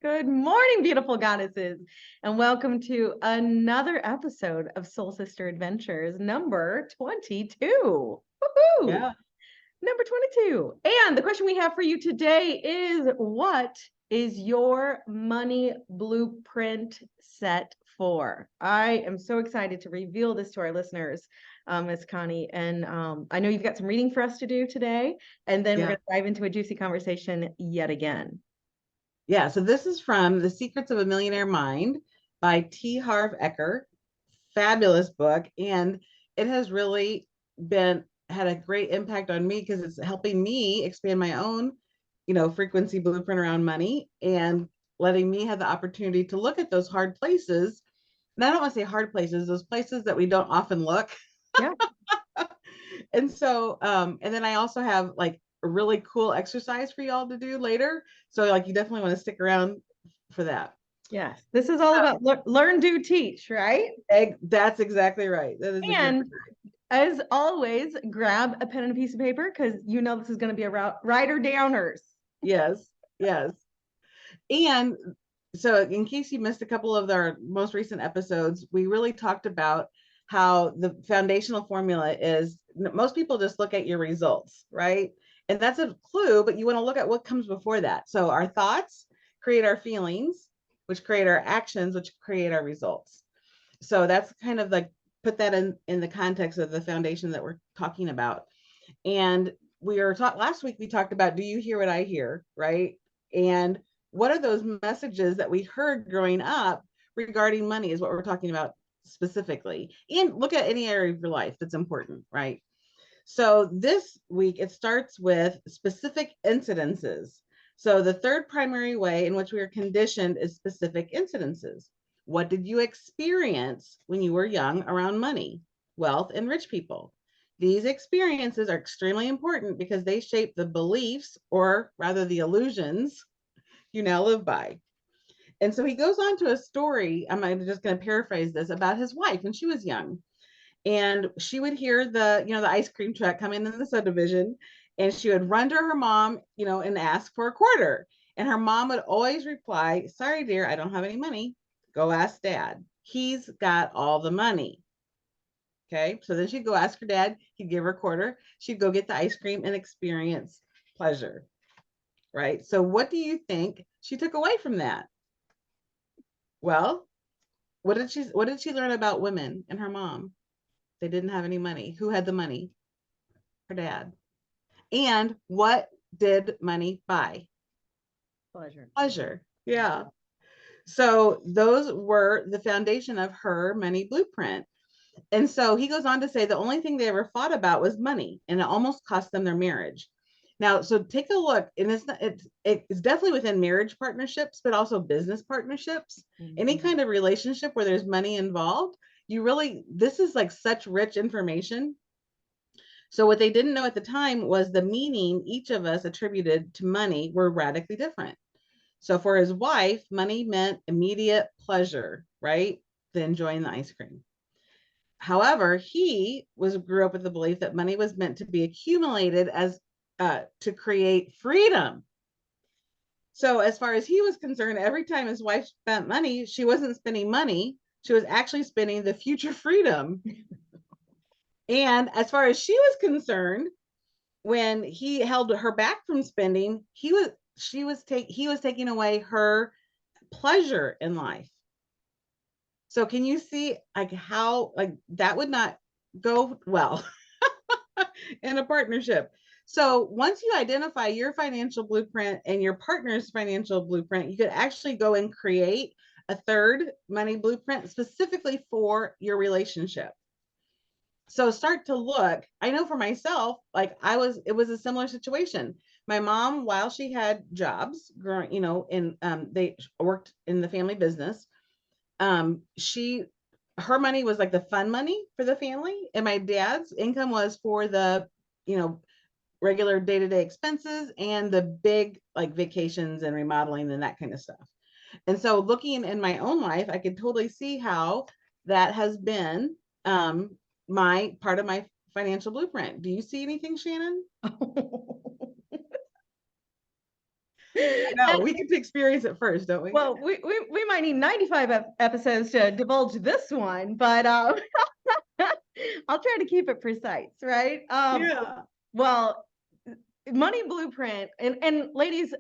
Good morning, beautiful goddesses, and welcome to another episode of Soul Sister Adventures, number 22. Woohoo! Yeah. Number 22. And the question we have for you today is, what is your money blueprint set for? I am so excited to reveal this to our listeners, Miss Connie. And I know you've got some reading for us to do today, and then we're Yeah. going to dive into a juicy conversation yet again. Yeah. So this is from The Secrets of a Millionaire Mind by T. Harv Eker. Fabulous book. And it has really had a great impact on me because it's helping me expand my own, frequency blueprint around money and letting me have the opportunity to look at those hard places. And I don't want to say hard places, those places that we don't often look. Yeah. And so, and then I also have like a really cool exercise for y'all to do later. So like you definitely want to stick around for that. Yes, this is all about learn, do, teach, right? That's exactly right. That is exactly And as always, grab a pen and a piece of paper because you know this is going to be a writer downers. yes, yes. And so in case you missed a couple of our most recent episodes, we really talked about how the foundational formula is most people just look at your results, right? And that's a clue, but you want to look at what comes before that. So our thoughts create our feelings, which create our actions, which create our results. So that's kind of like put that in the context of the foundation that we're talking about. And we were taught last week, we talked about, do you hear what I hear? Right. And what are those messages that we heard growing up regarding money is what we're talking about specifically. And look at any area of your life that's important, right? So this week it starts with specific incidences. So the third primary way in which we are conditioned is specific incidences. What did you experience when you were young around money, wealth, and rich people? These experiences are extremely important because they shape the beliefs, or rather the illusions, you now live by. And so he goes on to a story, I'm just going to paraphrase this, about his wife when she was young. And she would hear the ice cream truck come in the subdivision, and she would run to her mom, and ask for a quarter. And her mom would always reply, "Sorry, dear, I don't have any money. Go ask dad. He's got all the money." Okay. So then she'd go ask her dad. He'd give her a quarter. She'd go get the ice cream and experience pleasure. Right. So what do you think she took away from that? Well, what did she learn about women and her mom? They didn't have any money. Who had the money? Her dad. And what did money buy? Pleasure. Pleasure. Yeah. So those were the foundation of her money blueprint. And so he goes on to say the only thing they ever thought about was money, and it almost cost them their marriage. Now, so take a look, and it's definitely within marriage partnerships, but also business partnerships. Any kind of relationship where there's money involved, this is like such rich information. So what they didn't know at the time was the meaning each of us attributed to money were radically different. So for his wife, money meant immediate pleasure, right? The enjoying the ice cream. However, he grew up with the belief that money was meant to be accumulated as to create freedom. So as far as he was concerned, every time his wife spent money, she wasn't spending money. She was actually spending the future freedom. And as far as she was concerned, when he held her back from spending, he was taking away her pleasure in life. So can you see like how like that would not go well in a partnership? So once you identify your financial blueprint and your partner's financial blueprint, you could actually go and create a third money blueprint specifically for your relationship. So start to look. I know for myself, like it was a similar situation. My mom, while she had jobs growing, they worked in the family business. She her money was like the fun money for the family, and my dad's income was for the, regular day-to-day expenses and the big like vacations and remodeling and that kind of stuff. And so looking in my own life, I could totally see how that has been my part of my financial blueprint. Do you see anything, Shannon? I know we get to experience it first, don't we? Well, we might need 95 episodes to divulge this one, but I'll try to keep it precise, right? Yeah. Well, money blueprint, and ladies,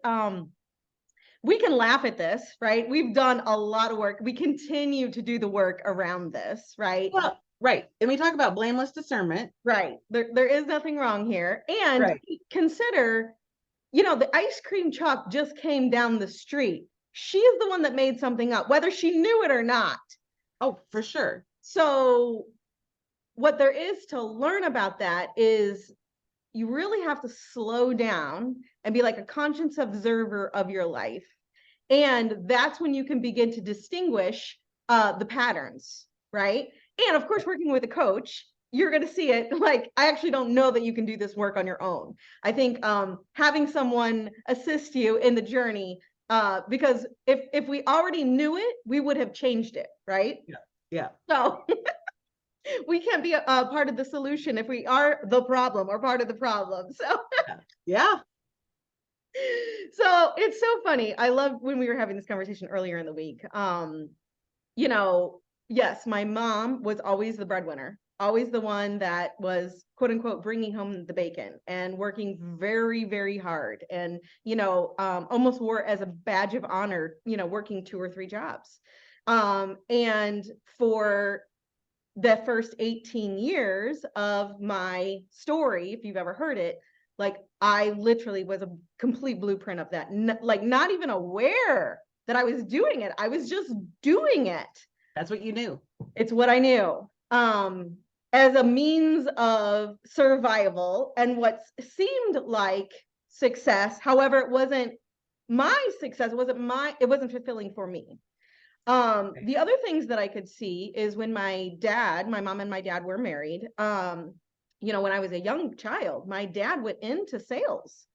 we can laugh at this, right? We've done a lot of work. We continue to do the work around this, right? Well, right. And we talk about blameless discernment. Right. There is nothing wrong here. And Right. consider, the ice cream truck just came down the street. She is the one that made something up, whether she knew it or not. Oh, for sure. So what there is to learn about that is you really have to slow down and be like a conscious observer of your life. And that's when you can begin to distinguish the patterns, right? And of course, working with a coach, you're going to see it. Like, I actually don't know that you can do this work on your own. I think having someone assist you in the journey, because if we already knew it, we would have changed it, right? Yeah. Yeah. So we can't be a part of the solution if we are the problem or part of the problem. So yeah. So it's so funny. I love when we were having this conversation earlier in the week. Yes, my mom was always the breadwinner, always the one that was quote unquote bringing home the bacon and working very, very hard, and almost wore it as a badge of honor, working 2 or 3 jobs. And for the first 18 years of my story, if you've ever heard it, like, I literally was a complete blueprint of that. Like, not even aware that I was doing it. I was just doing it. That's what you knew. It's what I knew. As a means of survival and what seemed like success. However, it wasn't my success. It wasn't fulfilling for me. The other things that I could see is when my mom and my dad were married, when I was a young child, my dad went into sales,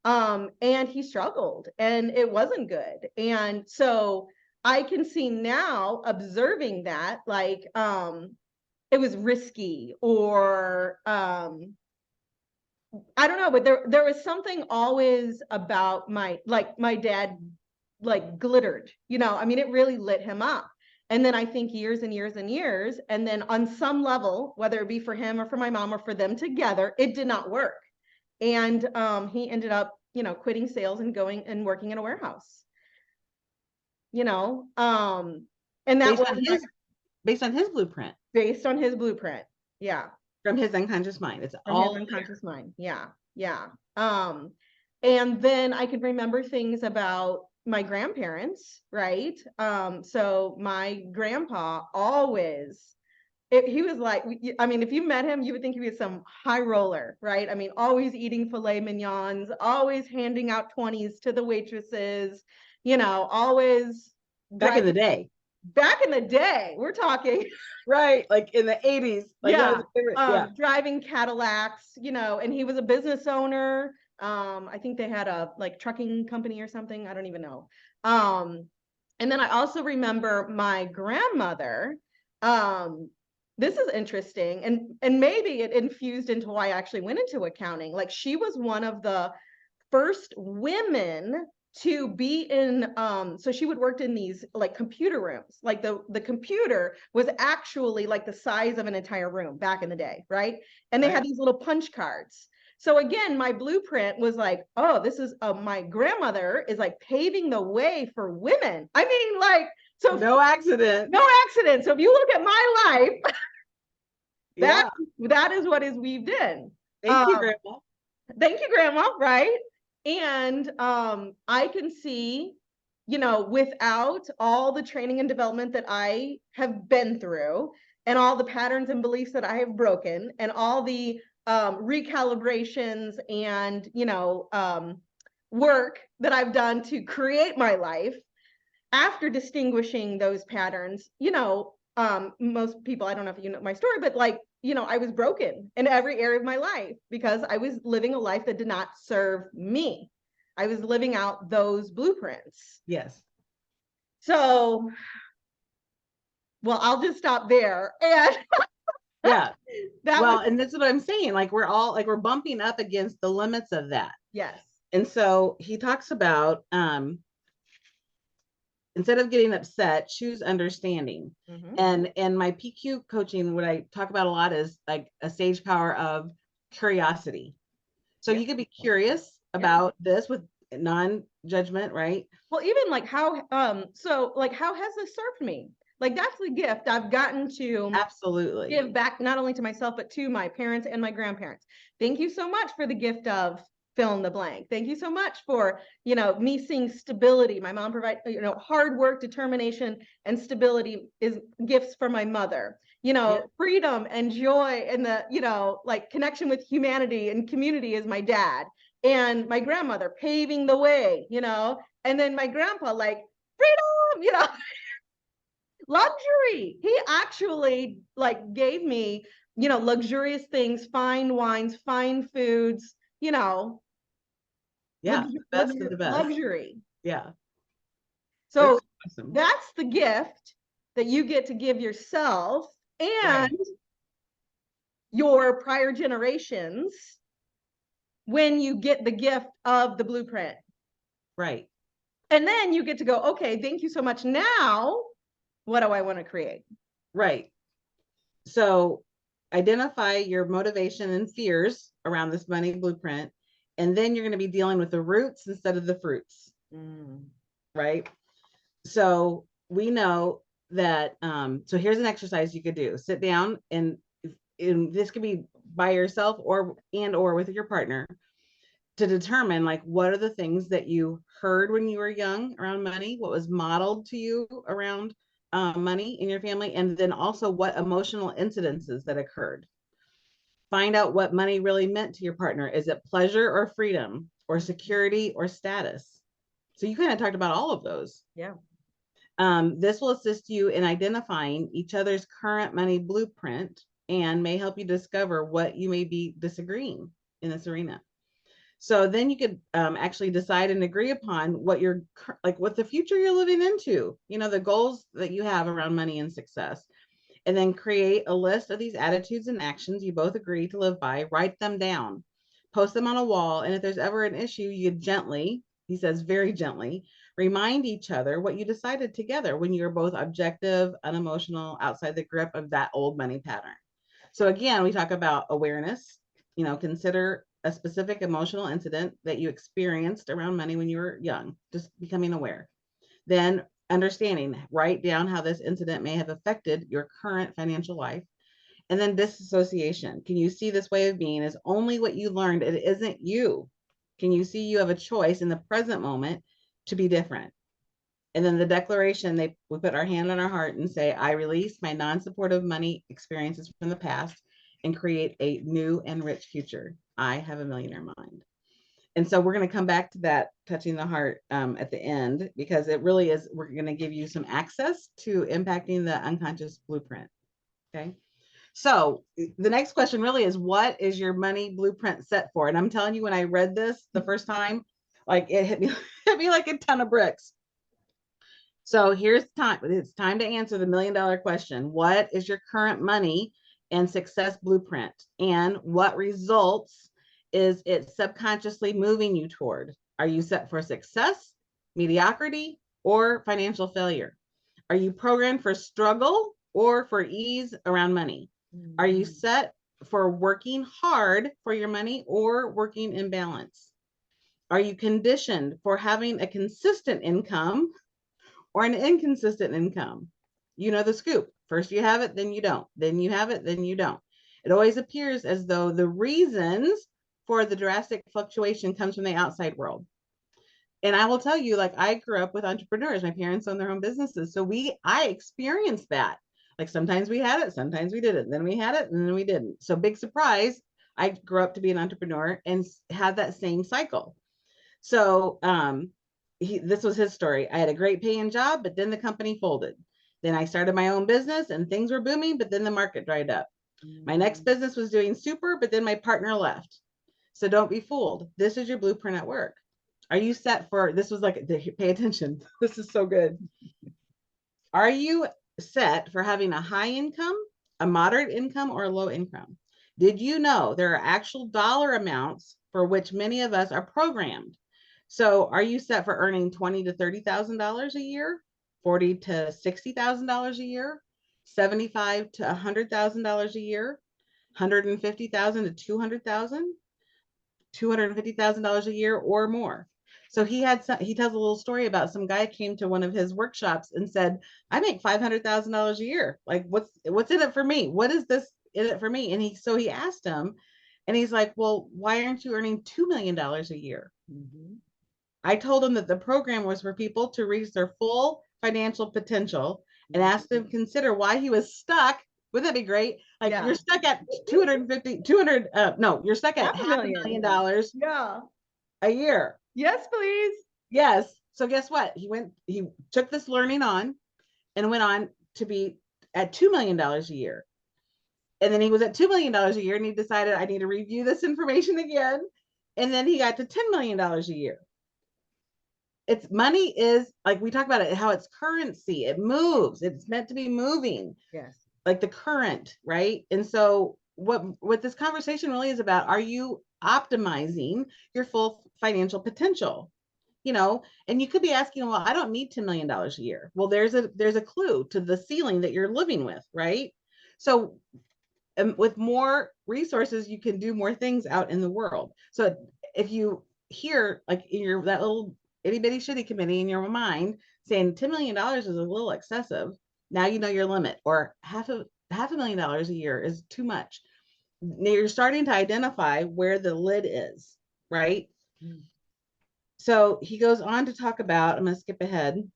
and he struggled and it wasn't good. And so I can see now, observing that, like, it was risky, or, I don't know, but there was something always about my dad, like, glittered, I mean, it really lit him up. And then I think years and years and years, and then on some level, whether it be for him or for my mom or for them together, it did not work. And he ended up, quitting sales and going and working in a warehouse. And that was based on his blueprint. Based on his blueprint. Yeah. From his unconscious mind. It's From all his unconscious mind. Yeah. Yeah. And then I could remember things about my grandparents, right? So my grandpa always, he was like, I mean, if you met him, you would think he was some high roller, right? I mean, always eating filet mignons, always handing out 20s to the waitresses, always back in the day. Back in the day, we're talking. Right, like in the 80s. Like, yeah. Driving Cadillacs, and he was a business owner. I think they had a trucking company or something. I don't even know. And then I also remember my grandmother. This is interesting, and maybe it infused into why I actually went into accounting. Like, she was one of the first women to be in, so she would work in these like computer rooms. Like the computer was actually like the size of an entire room back in the day, right? And they had these little punch cards. So again, my blueprint was like, oh, this is my grandmother is like paving the way for women. I mean, like, so no accident. So if you look at my life, that is what is weaved in. Thank you, Grandma. Thank you, Grandma. Right. And I can see, without all the training and development that I have been through, and all the patterns and beliefs that I have broken, and all the recalibrations and, work that I've done to create my life, after distinguishing those patterns, most people, I don't know if you know my story, but like, I was broken in every area of my life because I was living a life that did not serve me. I was living out those blueprints. Yes. So, well, I'll just stop there. And yeah. And that's what I'm saying. Like, we're bumping up against the limits of that. Yes. And so he talks about instead of getting upset, choose understanding. And in my PQ coaching, what I talk about a lot is like a sage power of curiosity. So you could be curious about this with non-judgment, right? Well, even like so like how has this served me? Like that's the gift I've gotten to Absolutely give back not only to myself, but to my parents and my grandparents. Thank you so much for the gift of fill in the blank. Thank you so much for, me seeing stability. My mom provided, hard work, determination, and stability is gifts for my mother. Freedom and joy and the, like connection with humanity and community is my dad. And my grandmother paving the way, and then my grandpa, like freedom, luxury. He actually like gave me, luxurious things, fine wines, fine foods, yeah, the best of the best. luxury. Yeah. So awesome. that's the gift that you get to give yourself and Right. your prior generations when you get the gift of the blueprint. Right. And then you get to go, okay, thank you so much. Now, what do I want to create? Right. So identify your motivation and fears around this money blueprint. And then you're going to be dealing with the roots instead of the fruits. Right. So we know that, so here's an exercise you could do. Sit down and this could be by yourself or with your partner to determine like what are the things that you heard when you were young around money, what was modeled to you around money in your family, and then also what emotional incidences that occurred. Find out what money really meant to your partner. Is it pleasure or freedom or security or status? So you kind of talked about all of those. Yeah. This will assist you in identifying each other's current money blueprint and may help you discover what you may be disagreeing in this arena. So then you could actually decide and agree upon what you're like, what the future you're living into, the goals that you have around money and success, and then create a list of these attitudes and actions you both agree to live by, write them down, post them on a wall. And if there's ever an issue, you gently, he says, very gently, remind each other what you decided together when you were both objective, unemotional, outside the grip of that old money pattern. So again, we talk about awareness, consider a specific emotional incident that you experienced around money when you were young, just becoming aware. Then understanding, write down how this incident may have affected your current financial life. And then disassociation. Can you see this way of being is only what you learned? It isn't you. Can you see you have a choice in the present moment to be different? And then the declaration, we put our hand on our heart and say, I release my non-supportive money experiences from the past and create a new and rich future. I have a millionaire mind. And so we're going to come back to that touching the heart at the end, because it really is, we're going to give you some access to impacting the unconscious blueprint. Okay. So the next question really is, what is your money blueprint set for? And I'm telling you, when I read this the first time, like it hit me like a ton of bricks. So here's time. It's time to answer the $1 million question. What is your current money and success blueprint? And what results is it subconsciously moving you toward? Are you set for success, mediocrity, or financial failure? Are you programmed for struggle or for ease around money? Are you set for working hard for your money or working in balance? Are you conditioned for having a consistent income or an inconsistent income? You know the scoop. First you have it, then you don't. Then you have it, then you don't. It always appears as though the reasons for the drastic fluctuation comes from the outside world. And I will tell you, like, I grew up with entrepreneurs. My parents own their own businesses. So I experienced that. Like sometimes we had it, sometimes we didn't. Then we had it, and then we didn't. So big surprise, I grew up to be an entrepreneur and had that same cycle. So this was his story. I had a great paying job, but then the company folded. Then I started my own business and things were booming, but then the market dried up. My next business was doing super, but then my partner left. So don't be fooled. This is your blueprint at work. Are you set for, this was like, pay attention. This is so good. Are you set for having a high income, a moderate income, or a low income? Did you know there are actual dollar amounts for which many of us are programmed? So are you set for earning $20,000 to $30,000 a year, $40,000 to $60,000 a year, $75,000 to $100,000 a year, $150,000 to $250,000 a year or more? So he tells a little story about some guy came to one of his workshops and said, I make $500,000 a year. Like, what's in it for me? What is this in it for me? And he asked him, and he's like, well, why aren't you earning $2 million a year? Mm-hmm. I told him that the program was for people to reach their full financial potential, and asked him to consider why he was stuck. Wouldn't that be great? Like, you're stuck at 250, 200, no, you're stuck at $500,000 a year. Yes, please. Yes. So guess what? He took this learning on and went on to be at $2 million a year. And then he was at $2 million a year, and he decided, I need to review this information again. And then he got to $10 million a year. It's money is, like we talk about it, how it's currency. It moves. It's meant to be moving. Yes. Like the current, right? And so what this conversation really is about, are you optimizing your full financial potential? You know, and you could be asking, well, I don't need $10 million a year. Well, there's a clue to the ceiling that you're living with, right? So with more resources, you can do more things out in the world. So if you hear, like, in that little itty bitty shitty committee in your mind saying $10 million is a little excessive, now you know your limit, or half a million dollars a year is too much. Now you're starting to identify where the lid is, right? Mm. So he goes on to talk about, I'm going to skip ahead.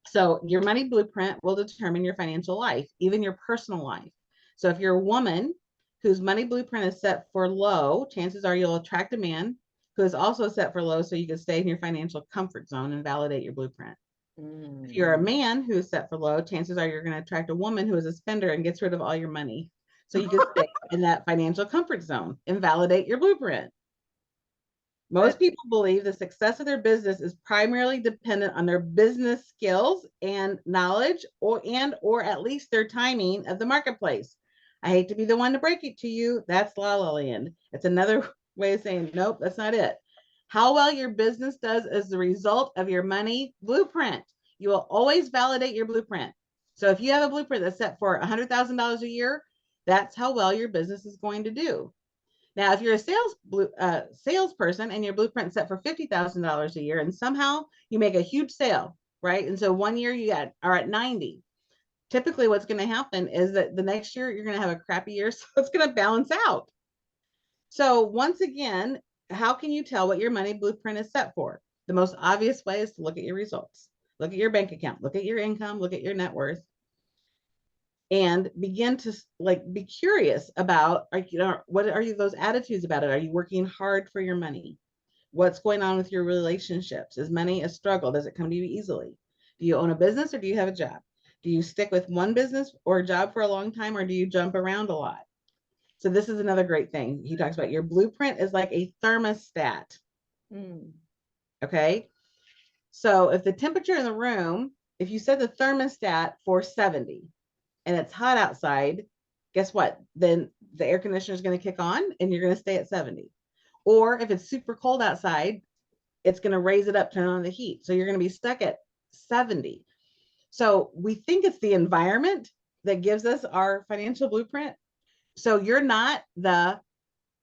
So your money blueprint will determine your financial life, even your personal life. So if you're a woman whose money blueprint is set for low, chances are you'll attract a man who is also set for low, so you can stay in your financial comfort zone and validate your blueprint. If you're a man who is set for low, chances are you're going to attract a woman who is a spender and gets rid of all your money, so you can stay in that financial comfort zone and validate your blueprint. Most people believe the success of their business is primarily dependent on their business skills and knowledge, or at least their timing of the marketplace. I hate to be the one to break it to you. That's la la land. It's another way of saying, nope, that's not it. How well your business does is the result of your money blueprint. You will always validate your blueprint. So if you have a blueprint that's set for $100,000 a year, that's how well your business is going to do. Now, if you're a salesperson and your blueprint set for $50,000 a year, and somehow you make a huge sale, right? And so one year you are at 90. Typically what's going to happen is that the next year you're going to have a crappy year, so it's going to balance out. So once again, how can you tell what your money blueprint is set for? The most obvious way is to look at your results. Look at your bank account, look at your income, look at your net worth, and begin to be curious about, what are those attitudes about it? Are you working hard for your money? What's going on with your relationships? Is money a struggle? Does it come to you easily? Do you own a business, or do you have a job? Do you stick with one business or job for a long time, or do you jump around a lot? So this is another great thing. He talks about your blueprint is like a thermostat. Okay. So if the temperature in the room, if you set the thermostat for 70 and it's hot outside, guess what? Then the air conditioner is going to kick on and you're going to stay at 70. Or if it's super cold outside, it's going to raise it up, turn on the heat. So you're going to be stuck at 70. So we think it's the environment that gives us our financial blueprint. So you're not the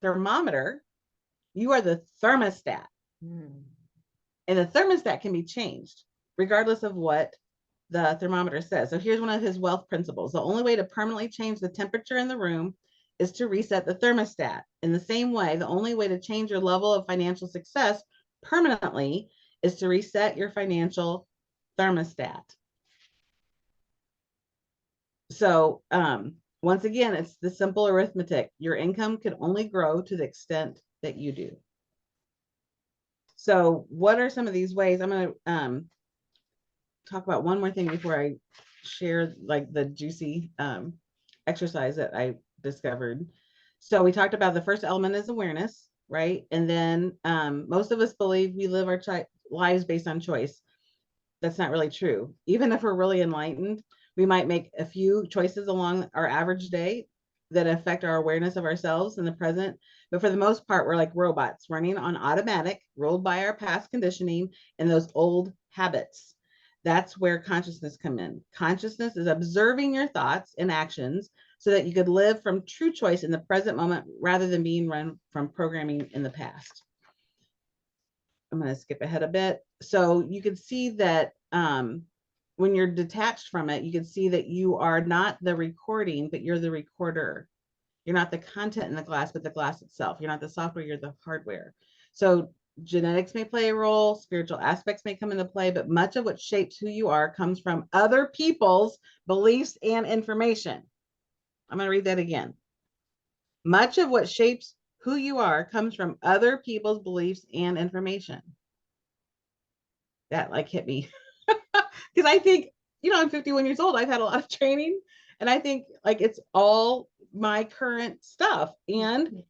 thermometer, you are the thermostat. And the thermostat can be changed regardless of what the thermometer says. So here's one of his wealth principles. The only way to permanently change the temperature in the room is to reset the thermostat. In the same way, the only way to change your level of financial success permanently is to reset your financial thermostat. So once again, it's the simple arithmetic. Your income can only grow to the extent that you do. So what are some of these ways? I'm going to talk about one more thing before I share the juicy exercise that I discovered. So we talked about the first element is awareness, right? And then most of us believe we live our lives based on choice. That's not really true. Even if we're really enlightened, we might make a few choices along our average day that affect our awareness of ourselves in the present. But for the most part, we're like robots running on automatic, ruled by our past conditioning and those old habits. That's where consciousness come in. Consciousness is observing your thoughts and actions so that you could live from true choice in the present moment rather than being run from programming in the past. I'm going to skip ahead a bit. So you can see that when you're detached from it, you can see that you are not the recording, but you're the recorder. You're not the content in the glass, but the glass itself. You're not the software, you're the hardware. So genetics may play a role, spiritual aspects may come into play, but much of what shapes who you are comes from other people's beliefs and information. I'm going to read that again. Much of what shapes who you are comes from other people's beliefs and information. That like hit me. Because I think, I'm 51 years old. I've had a lot of training, and I think like it's all my current stuff. And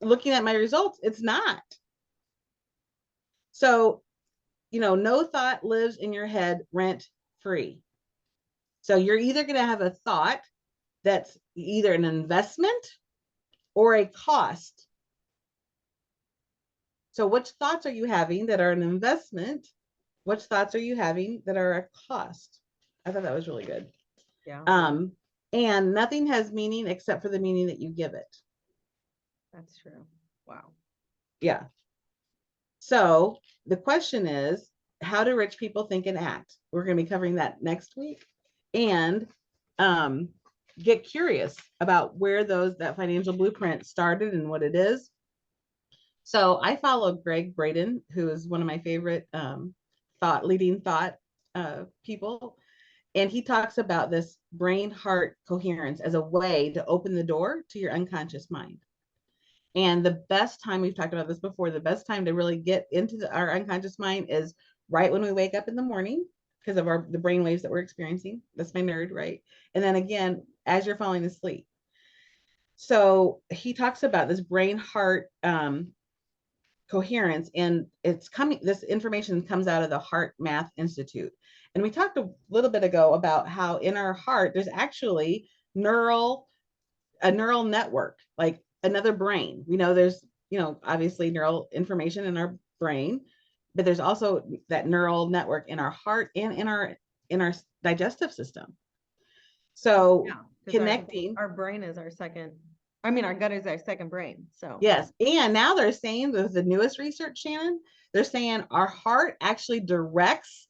looking at my results, it's not. So, no thought lives in your head rent free. So you're either going to have a thought that's either an investment or a cost. So which thoughts are you having that are an investment? Which thoughts are you having that are a cost? I thought that was really good. Yeah. And nothing has meaning except for the meaning that you give it. That's true. Wow. Yeah. So the question is, how do rich people think and act? We're going to be covering that next week. And get curious about where that financial blueprint started and what it is. So I follow Greg Braden, who is one of my favorite leading thought people. And he talks about this brain-heart coherence as a way to open the door to your unconscious mind. And the best time, we've talked about this before, the best time to really get into our unconscious mind is right when we wake up in the morning because of the brain waves that we're experiencing. That's my nerd, right? And then again, as you're falling asleep. So he talks about this brain-heart coherence, and this information comes out of the Heart Math Institute. And we talked a little bit ago about how in our heart, there's actually a neural network, like another brain. We know there's, obviously neural information in our brain, but there's also that neural network in our heart and in our digestive system. So connecting our brain is our gut is our second brain. So yes. And now they're saying the newest research, Shannon, they're saying our heart actually directs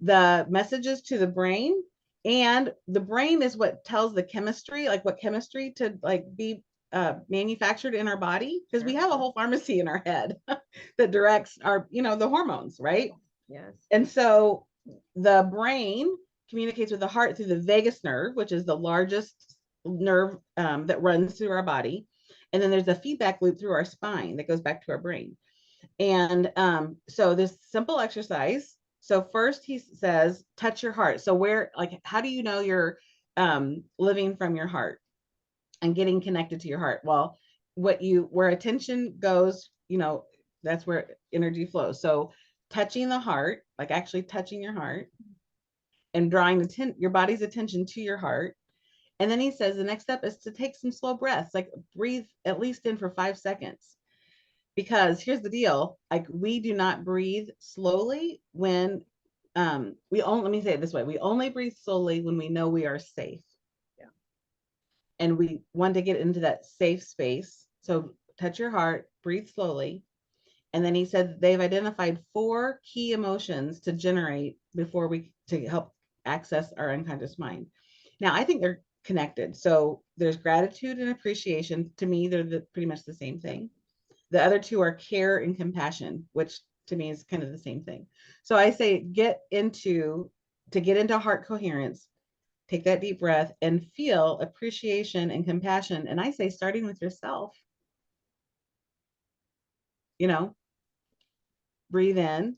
the messages to the brain, and the brain is what tells the chemistry, like what chemistry to like be manufactured in our body, because we have a whole pharmacy in our head that directs our, the hormones, right? Yes. And so the brain communicates with the heart through the vagus nerve, which is the largest nerve that runs through our body. And then there's a feedback loop through our spine that goes back to our brain. And so this simple exercise. So first he says, touch your heart. So how do you know you're living from your heart and getting connected to your heart? Well, where attention goes, that's where energy flows. So touching the heart, like actually touching your heart and drawing your body's attention to your heart. And then he says the next step is to take some slow breaths, like breathe at least in for 5 seconds. Because here's the deal, like we do not breathe slowly when let me say it this way, we only breathe slowly when we know we are safe. Yeah. And we want to get into that safe space. So touch your heart, breathe slowly. And then he said they've identified 4 key emotions to generate to help access our unconscious mind. Now, I think they're connected. So there's gratitude and appreciation. To me, they're pretty much the same thing. The other 2 are care and compassion, which to me is kind of the same thing. So I say to get into heart coherence, take that deep breath and feel appreciation and compassion. And I say starting with yourself, breathe in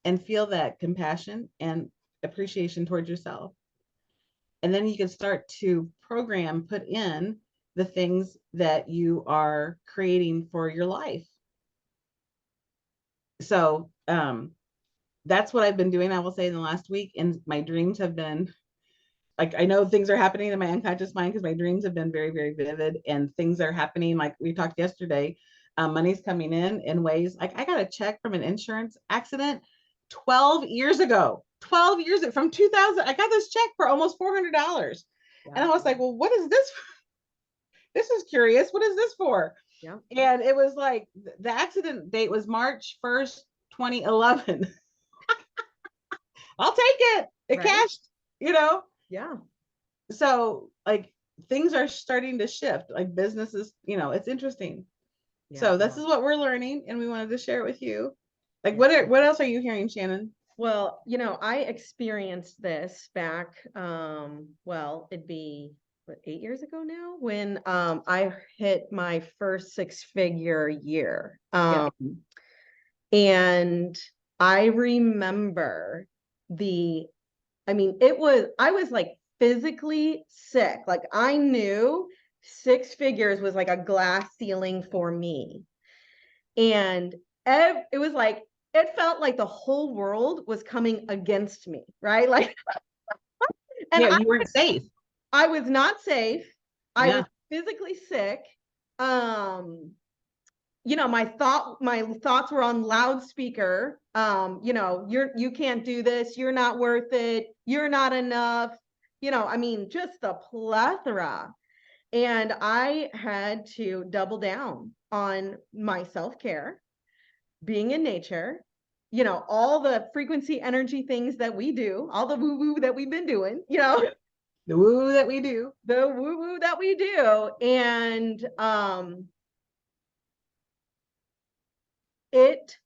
and feel that compassion and appreciation towards yourself. And then you can start to put in the things that you are creating for your life. So that's what I've been doing, I will say, in the last week. And my dreams have been like I know things are happening in my unconscious mind because my dreams have been very, very vivid, and things are happening. Like we talked yesterday, money's coming in ways. Like I got a check from an insurance accident 12 years ago. 12 years from 2000. I got this check for almost $400, Yeah. and I was like, well, what is this? This is curious. What is this for? Yeah. And it was like the accident date was March 1st, 2011. I'll take it. It Right. cashed, you know? Yeah. So like things are starting to shift, like businesses, it's interesting. Yeah. So this is what we're learning, and we wanted to share it with you. Like Yeah. what else are you hearing, Shannon? Well, I experienced this back, well, it'd be what, 8 years ago now, when I hit my first six-figure year. Yeah. And I remember I was like physically sick. Like I knew six figures was like a glass ceiling for me. And it was like, it felt like the whole world was coming against me, right? Like, and Yeah, you weren't safe. I was not safe. I was Yeah. physically sick. Um, my thoughts were on loudspeaker. You can't do this, you're not worth it, you're not enough, just the plethora. And I had to double down on my self-care, being in nature, all the frequency energy things that we do, all the woo-woo that we've been doing, The woo that we do. the woo-woo that we do. And it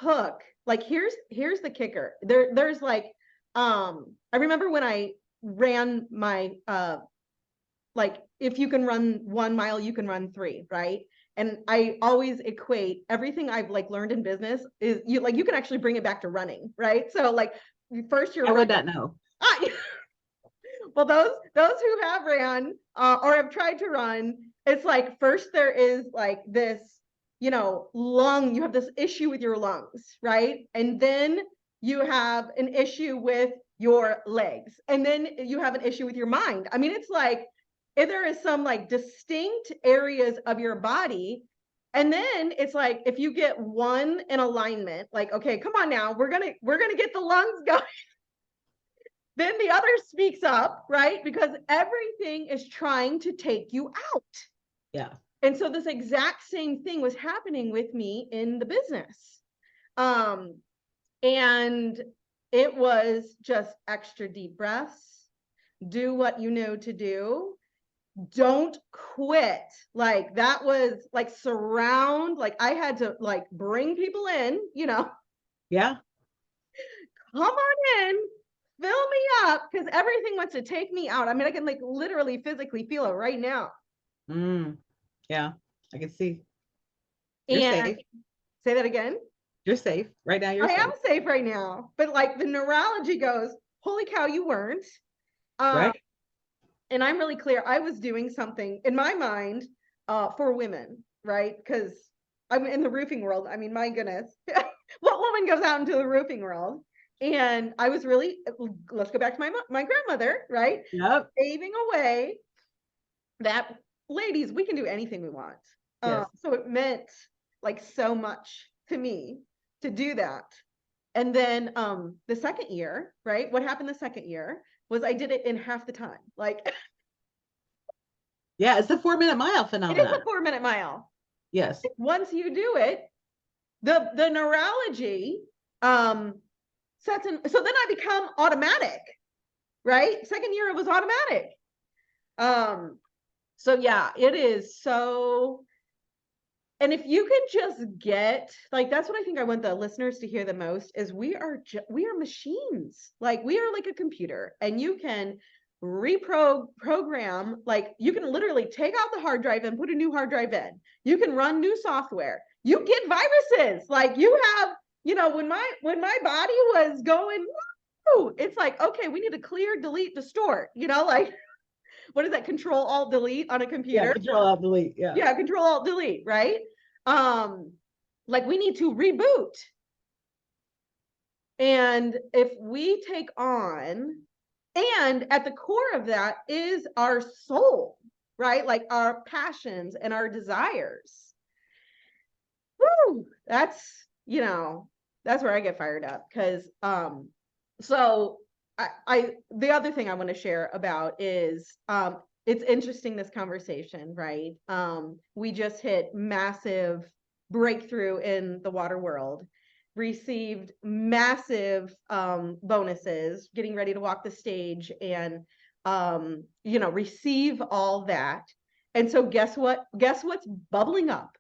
took, like, here's the kicker. There's like, I remember when I ran my like, if you can run 1 mile, you can run three, right? And I always equate everything I've like learned in business is you can actually bring it back to running, right? So like first you're I would not know. well, those who have ran or have tried to run, it's like first there is like this, you have this issue with your lungs, right? And then you have an issue with your legs, and then you have an issue with your mind. I mean, it's like if there is some like distinct areas of your body, and then it's like if you get one in alignment, like, okay, come on now, we're gonna get the lungs going. Then the other speaks up, right? Because everything is trying to take you out. Yeah. And so this exact same thing was happening with me in the business. And it was just extra deep breaths, do what you know to do, don't quit. Like that was like surround, like I had to like bring people in, Yeah. come on in, fill me up, because everything wants to take me out. I mean, I can like literally physically feel it right now. Yeah, I can see. You're And safe. say that again. You're safe. Right now, you're I safe. am safe right now, but like the neurology goes, holy cow, you weren't. Right. And I'm really clear. I was doing something in my mind for women, right? Because I'm in the roofing world. I mean, my goodness, what woman goes out into the roofing world? And I was really, let's go back to my grandmother, right? Yep. Paving away that, ladies, we can do anything we want. Yes. So it meant like so much to me to do that. And then the second year, right? What happened the second year was I did it in half the time. Like Yeah, it's the 4 minute mile it is phenomenon. a 4 minute mile. Yes. Once you do it, the neurology sets in. So then I become automatic, right? Second year it was automatic. So yeah, it is so. And if you can just get, like, that's what I think I want the listeners to hear the most is we are machines. Like we are like a computer, and you can reprogram, like you can literally take out the hard drive and put a new hard drive in. You can run new software. You get viruses. Like you have, when my body was going, woo, it's like, okay, we need to clear, delete, distort, like what is that? Control Alt Delete on a computer? Yeah, Control Alt Delete. Yeah. Yeah, Control Alt Delete, right? Like we need to reboot. And if we take on And at the core of that is our soul, right? Like our passions and our desires. Woo! That's, that's where I get fired up because so I the other thing I want to share about is it's interesting, this conversation, right? We just hit massive breakthrough in the water world, received massive bonuses, getting ready to walk the stage and receive all that. And so guess what? Guess what's bubbling up?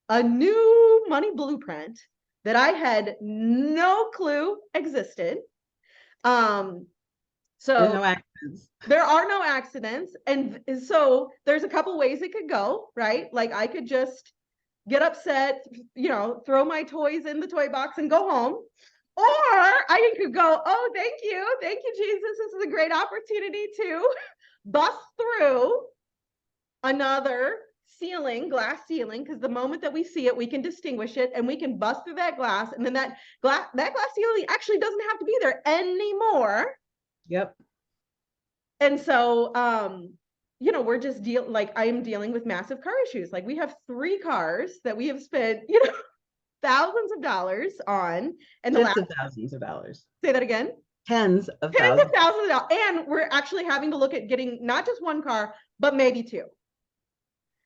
A new money blueprint that I had no clue existed. Um, There's so no accidents. there are no accidents. And so there's a couple ways it could go, right? Like I could just get upset, throw my toys in the toy box and go home. Or I could go, oh, thank you, Jesus. This is a great opportunity to bust through another glass ceiling, because the moment that we see it, we can distinguish it and we can bust through that glass. And then that glass ceiling actually doesn't have to be there anymore. Yep. And so, we're just I'm dealing with massive car issues. Like we have 3 cars that we have spent, thousands of dollars on. And Tens of thousands of dollars. Say that again. Tens of thousands of dollars. And we're actually having to look at getting not just 1 car, but maybe 2.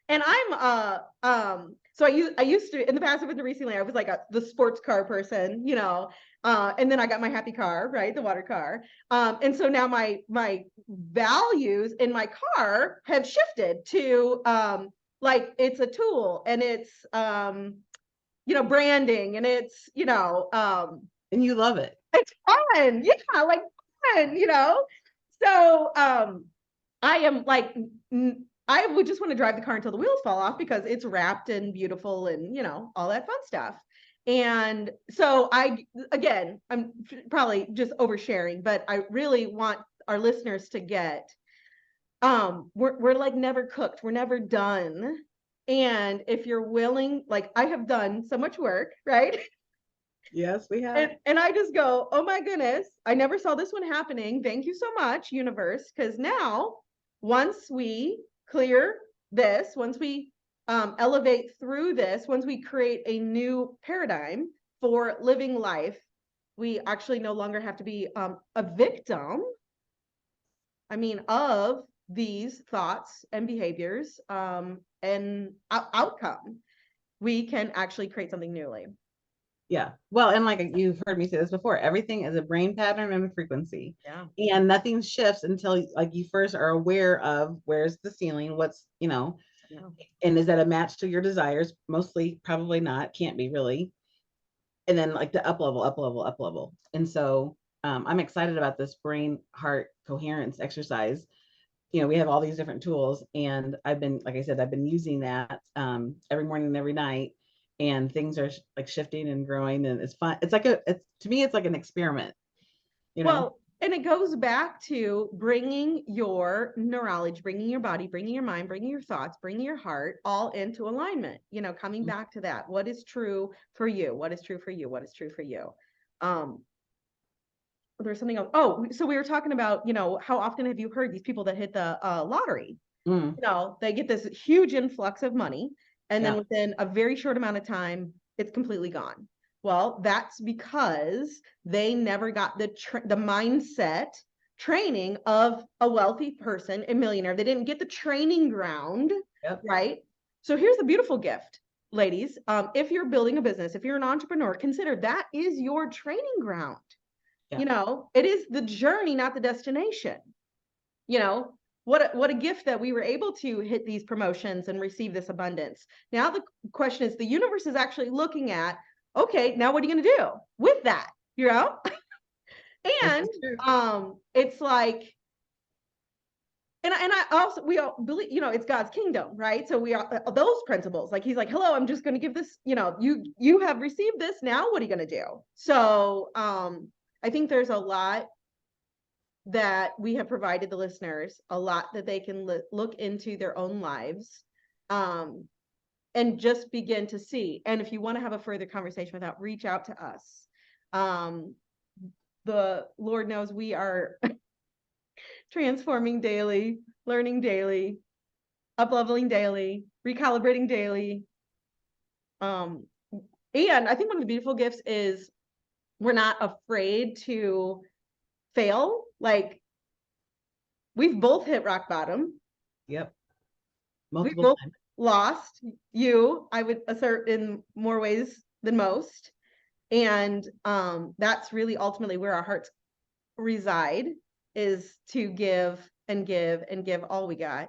And so I used to, in the past, with the recently, I was like the sports car person, and then I got my happy car, right? The water car. And so now my values in my car have shifted to like it's a tool and it's branding and it's and you love it. It's fun. Yeah, like fun, So I am like I would just want to drive the car until the wheels fall off because it's wrapped and beautiful and, all that fun stuff. And so I'm probably just oversharing, but I really want our listeners to get, we're like never cooked. We're never done. And if you're willing, like I have done so much work, right? Yes, we have. And I just go, oh my goodness, I never saw this one happening. Thank you so much, universe. Because now, once we clear this, once we elevate through this, once we create a new paradigm for living life, we actually no longer have to be a victim, of these thoughts and behaviors and outcome. We can actually create something newly. Yeah. Well, and like you've heard me say this before, everything is a brain pattern and a frequency. Yeah. And nothing shifts until like you first are aware of where's the ceiling, what's, and is that a match to your desires? Mostly, probably not, can't be really. And then like the up level. And so I'm excited about this brain heart coherence exercise. We have all these different tools, and I've been, like I said, I've been using that every morning and every night. And things are like shifting and growing, and it's fun. It's like to me, it's like an experiment, Well, and it goes back to bringing your neurology, bringing your body, bringing your mind, bringing your thoughts, bringing your heart all into alignment, coming back to that. What is true for you? What is true for you? What is true for you? There's something else. Oh, so we were talking about, how often have you heard these people that hit the lottery? They get this huge influx of money, and then within a very short amount of time, it's completely gone. Well, that's because they never got the mindset training of a wealthy person, a millionaire. They didn't get the training ground, right? So here's the beautiful gift, ladies. If you're building a business, if you're an entrepreneur, consider that is your training ground. It is the journey, not the destination. What a gift that we were able to hit these promotions and receive this abundance. Now the question is, the universe is actually looking at, okay, now what are you going to do with that? And it's like, and I also, we all believe, it's God's kingdom, right? So we are those principles. Like he's like, hello, I'm just going to give this, you have received this. Now what are you going to do? So I think there's a lot that we have provided the listeners, a lot that they can look into their own lives and just begin to see. And if you want to have a further conversation with that, reach out to us. The Lord knows we are transforming daily, learning daily, up-leveling daily, recalibrating daily. And I think one of the beautiful gifts is we're not afraid to fail. Like, we've both hit rock bottom. Yep. We've Multiple both times. lost. I would assert, in more ways than most. And that's really ultimately where our hearts reside, is to give and give and give all we got,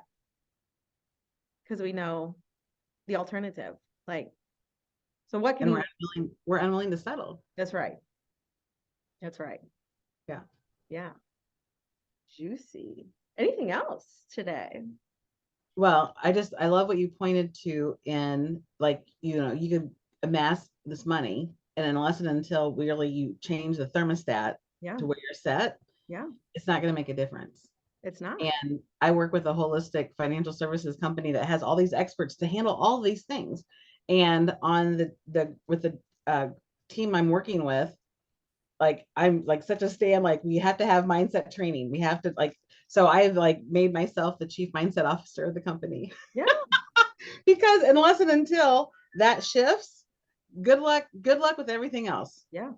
because we know the alternative. Like, so what can And you? we're unwilling to settle. That's right. That's right. Yeah. Yeah. Juicy. Anything else today? Well, I love what you pointed to in, like, you could amass this money, and unless and until really you change the thermostat Yeah. to where you're set, Yeah. it's not going to make a difference. It's not. And I work with a holistic financial services company that has all these experts to handle all these things. And on the team I'm working with, like, I'm like such a stand, like, we have to have mindset training. We have to, like, so I've like made myself the chief mindset officer of the company. Yeah. Because unless and until that shifts, good luck with everything else. Yeah.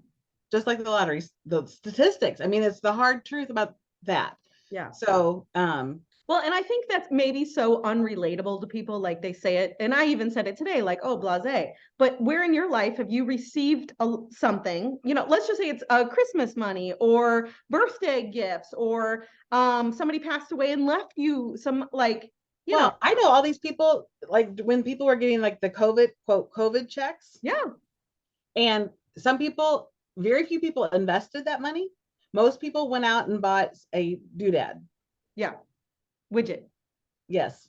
Just like the lottery, the statistics. I mean, it's the hard truth about that. Yeah. So Well, and I think that's maybe so unrelatable to people, like they say it, and I even said it today, like, oh, blasé. But where in your life have you received something? Let's just say it's Christmas money or birthday gifts, or somebody passed away and left you some, like, well, I know all these people, like when people were getting like the COVID checks. Yeah. And very few people invested that money. Most people went out and bought a doodad. Yeah. Widget. Yes.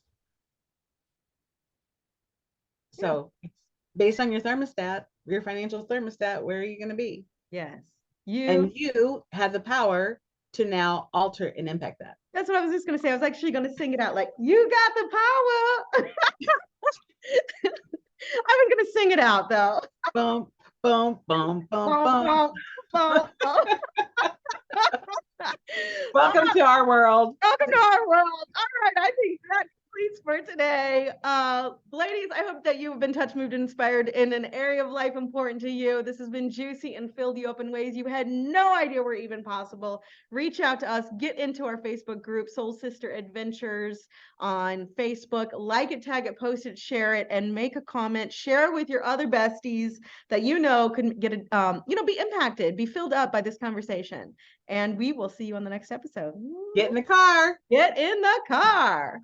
So it's based on your thermostat, your financial thermostat, where are you going to be? Yes. And you have the power to now alter and impact that. That's what I was just going to say. I was actually going to sing it out, like, you got the power. I was going to sing it out, though. Boom, boom, boom, boom, boom. Welcome to our world. Welcome to our world. All right, I think that completes for today. Ladies, I hope that you have been touched, moved, and inspired in an area of life important to you. This has been juicy and filled you up in ways you had no idea were even possible. Reach out to us, get into our Facebook group, Soul Sister Adventures on Facebook. Like it, tag it, post it, share it, and make a comment. Share it with your other besties that can get be impacted, be filled up by this conversation. And we will see you on the next episode. Get in the car. Get in the car.